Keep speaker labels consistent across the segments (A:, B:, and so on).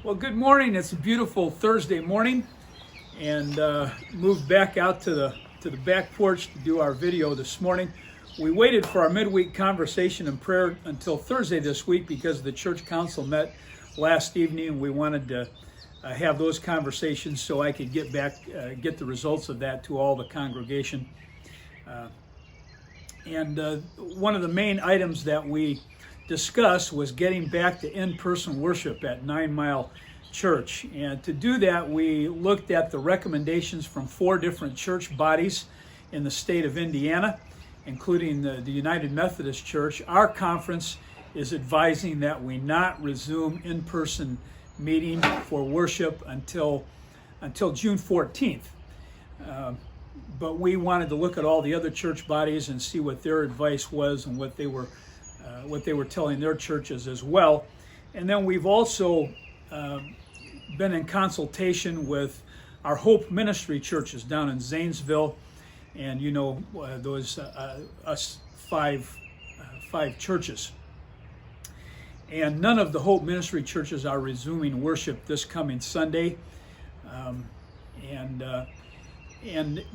A: Well, good morning. It's a beautiful Thursday morning, and moved back out to the back porch to do our video this morning. We waited for our midweek conversation and prayer until Thursday this week because the church council met last evening, and we wanted to have those conversations so I could get the results of that to all the congregation. One of the main items that we discussed was getting back to in-person worship at 9 Mile Church. And to do that, we looked at the recommendations from 4 different church bodies in the state of Indiana, including the United Methodist Church. Our conference is advising that we not resume in-person meeting for worship until June 14th. But we wanted to look at all the other church bodies and see what their advice was and what they were telling their churches as well. And then we've also been in consultation with our Hope Ministry churches down in Zanesville, and those us five churches. And none of the Hope Ministry churches are resuming worship this coming Sunday, and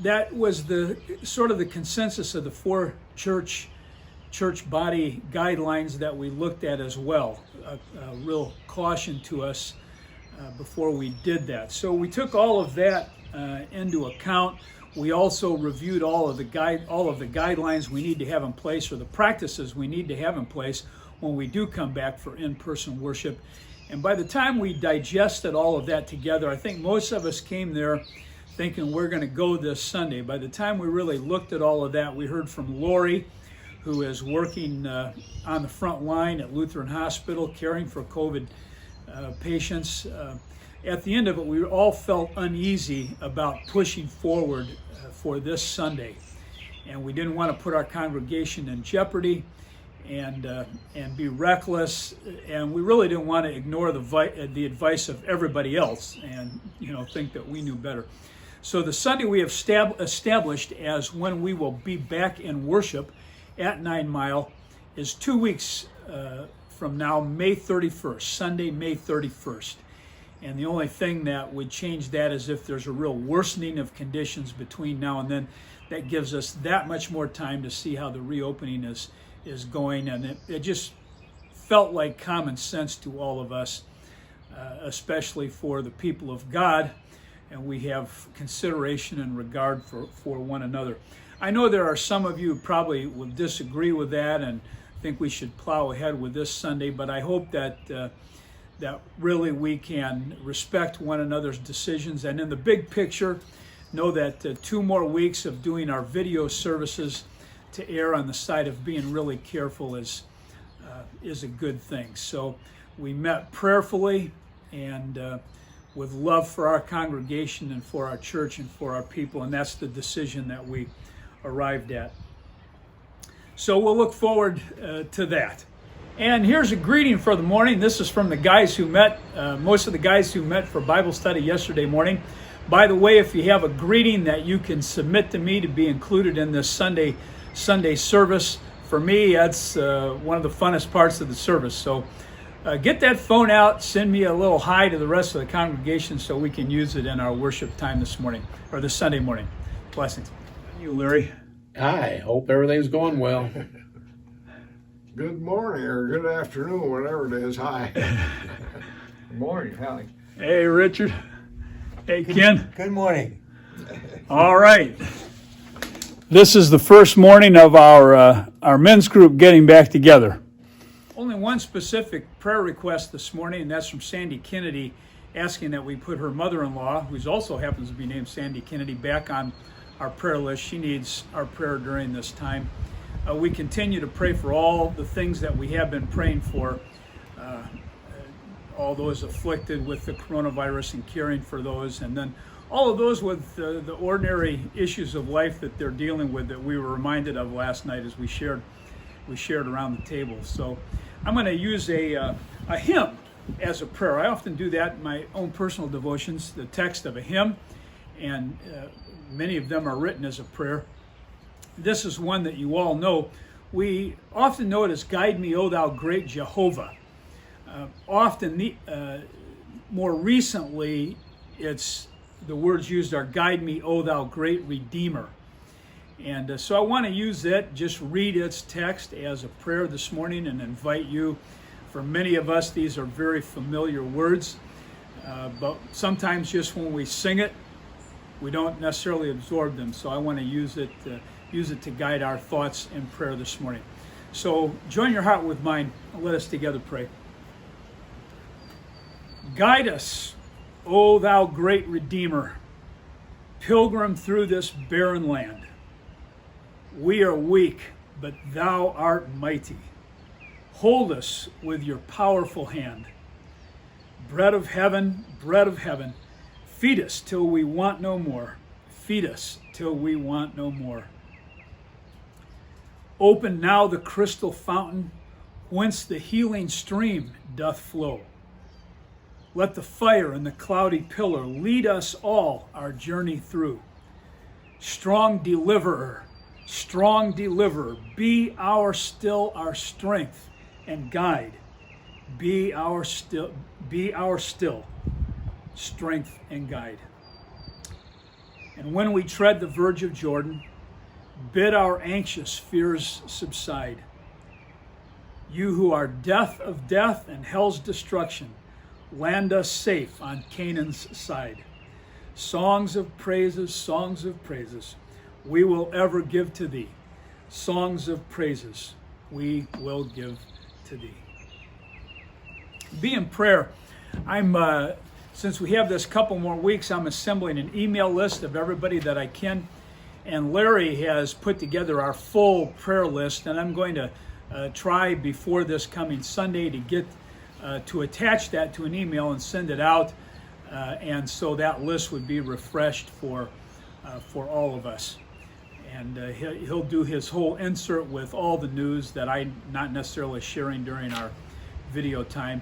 A: that was the sort of the consensus of the 4 church body guidelines that we looked at as well. A real caution to us before we did that. So we took all of that into account. We also reviewed all of the guidelines we need to have in place, or the practices we need to have in place when we do come back for in-person worship. And by the time we digested all of that together, I think most of us came there thinking we're going to go this Sunday. By the time we really looked at all of that, we heard from Lori, who is working on the front line at Lutheran Hospital, caring for COVID patients. At the end of it, we all felt uneasy about pushing forward for this Sunday. And we didn't want to put our congregation in jeopardy and be reckless. And we really didn't want to ignore the advice of everybody else and think that we knew better. So the Sunday we have established as when we will be back in worship at 9 Mile is 2 weeks from now, May 31st, Sunday, May 31st. And the only thing that would change that is if there's a real worsening of conditions between now and then. That gives us that much more time to see how the reopening is going. And it just felt like common sense to all of us, especially for the people of God. And we have consideration and regard for one another. I know there are some of you who probably will disagree with that and think we should plow ahead with this Sunday, but I hope that really we can respect one another's decisions, and in the big picture, know that 2 more weeks of doing our video services to err on the side of being really careful is a good thing. So we met prayerfully and with love for our congregation and for our church and for our people, and that's the decision that we arrived at. So we'll look forward to that. And here's a greeting for the morning. This is from the guys who met, most of the guys who met for Bible study yesterday morning. By the way, if you have a greeting that you can submit to me to be included in this Sunday service, for me, that's one of the funnest parts of the service. So get that phone out, send me a little hi to the rest of the congregation so we can use it in our worship time this morning, or this Sunday morning. Blessings. You, Larry.
B: Hi, hope everything's going well.
C: Good morning or good afternoon, whatever it is. Hi.
D: Good morning, Hallie.
A: Hey, Richard. Hey, Ken.
D: Good morning.
A: All right. This is the first morning of our men's group getting back together. Only one specific prayer request this morning, and that's from Sandy Kennedy, asking that we put her mother-in-law, who also happens to be named Sandy Kennedy, back on our prayer list. She needs our prayer during this time. We continue to pray for all the things that we have been praying for, all those afflicted with the coronavirus and caring for those, and then all of those with the ordinary issues of life that they're dealing with that we were reminded of last night as we shared around the table. So I'm going to use a hymn as a prayer. I often do that in my own personal devotions, the text of a hymn, and many of them are written as a prayer. This is one that you all know. We often know it as "Guide Me, O Thou Great Jehovah." Often more recently, it's the words used are "Guide me, O thou great Redeemer." And so I want to use it, just read its text as a prayer this morning and invite you. For many of us, these are very familiar words, but sometimes just when we sing it, we don't necessarily absorb them. So I want to use it to guide our thoughts in prayer this morning. So join your heart with mine and let us together pray. Guide us, O thou great Redeemer, pilgrim through this barren land. We are weak, but thou art mighty. Hold us with your powerful hand. Bread of heaven, feed us till we want no more. Feed us till we want no more. Open now the crystal fountain, whence the healing stream doth flow. Let the fire and the cloudy pillar lead us all our journey through. Strong deliverer, be our strength and guide. Be our still strength and guide. And when we tread the verge of Jordan, bid our anxious fears subside. You who are death of death and hell's destruction, land us safe on Canaan's side. Songs of praises, we will ever give to thee. Songs of praises, we will give to thee. Be in prayer. Since we have this couple more weeks, I'm assembling an email list of everybody that I can. And Larry has put together our full prayer list, and I'm going to try before this coming Sunday to get to attach that to an email and send it out, and so that list would be refreshed for all of us. And he'll do his whole insert with all the news that I'm not necessarily sharing during our video time,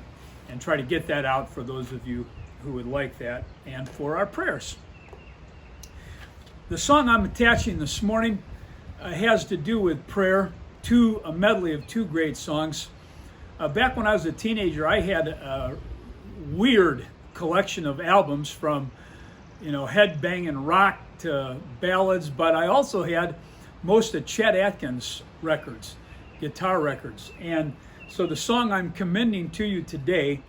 A: and try to get that out for those of you who would like that, and for our prayers. The song I'm attaching this morning has to do with prayer, a medley of two great songs. Back when I was a teenager, I had a weird collection of albums from, head-banging rock to ballads, but I also had most of Chet Atkins records, guitar records. And so the song I'm commending to you today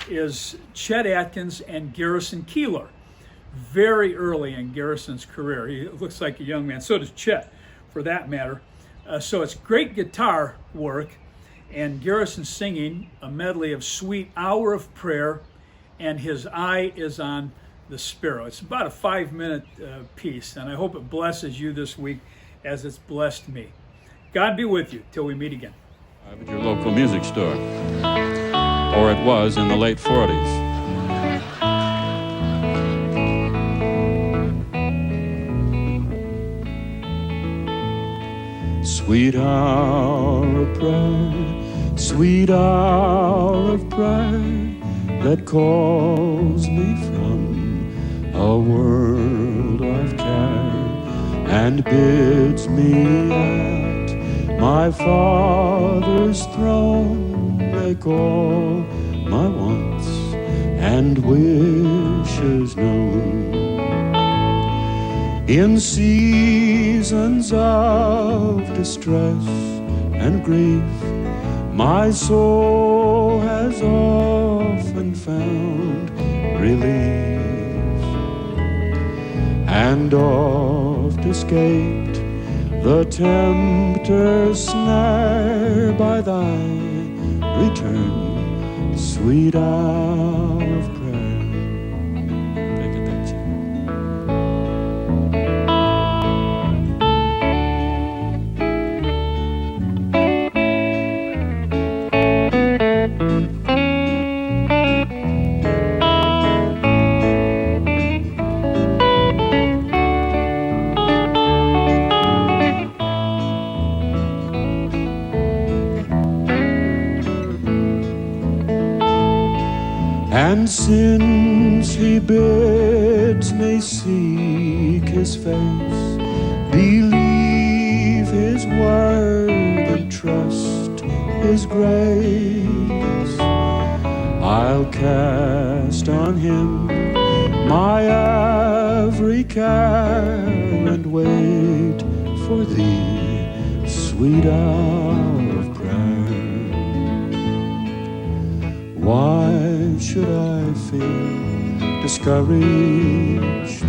A: is Chet Atkins and Garrison Keillor, very early in Garrison's career. He looks like a young man, so does Chet for that matter. So it's great guitar work, and Garrison singing a medley of Sweet Hour of Prayer and His Eye is on the Sparrow. It's about a 5-minute piece, and I hope it blesses you this week as it's blessed me. God be with you till we meet again.
E: At your local music store, or it was in the late 40s. Sweet hour of prayer, sweet hour of prayer that calls me from a world of care and bids me at my Father's throne make all my wants and wishes known. In seasons of distress and grief, my soul has often found relief, and oft escaped the tempter's snare by thy return, sweet hour of prayer. Take it there, Jim. And since he bids me seek his face, believe his word and trust his grace, I'll cast on him my every care and wait for thee, sweet hour of prayer. Why should I feel discouraged?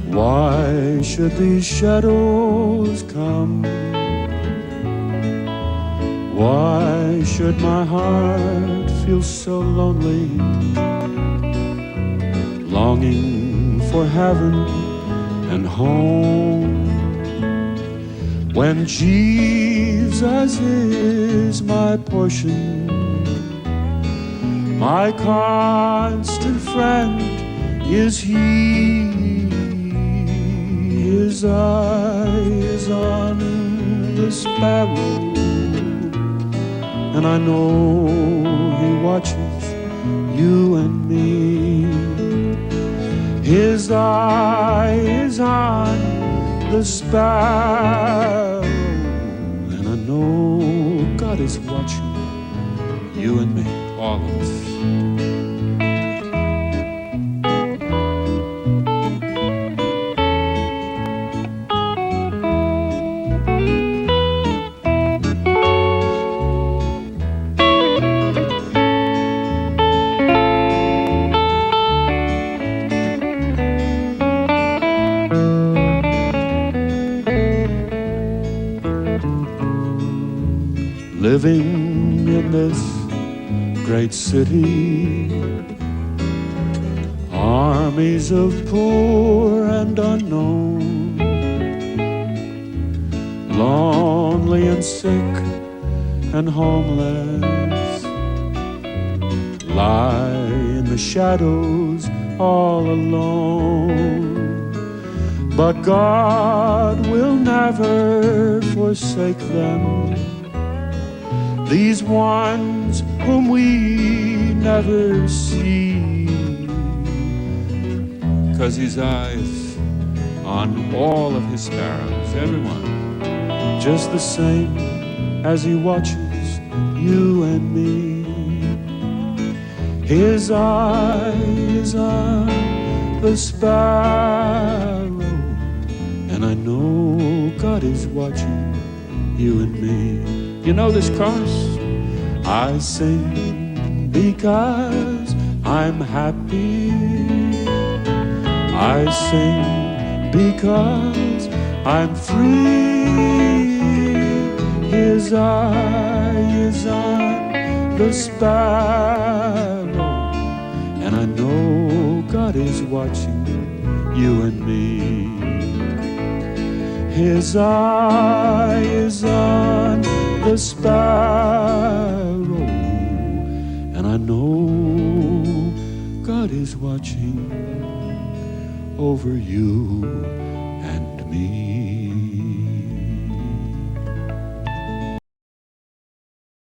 E: Why should these shadows come? Why should my heart feel so lonely, longing for heaven and home, when Jesus is my portion, my constant friend is He. His eye is on the sparrow, and I know He watches you and me. His eye is on the sparrow, and I know God is watching you and me, all of us. Living in this great city, armies of poor and unknown, lonely and sick and homeless, lie in the shadows all alone. But God will never forsake them, these ones whom we never see, 'cause His eyes on all of His sparrows, everyone, just the same as He watches you and me. His eye is on the sparrow, and I know God is watching you and me. You know this chorus? I sing because I'm happy. I sing because I'm free. His eye is on the sparrow, and I know God is watching you and me. His eye is on the sparrow, and I know God is watching over you and me.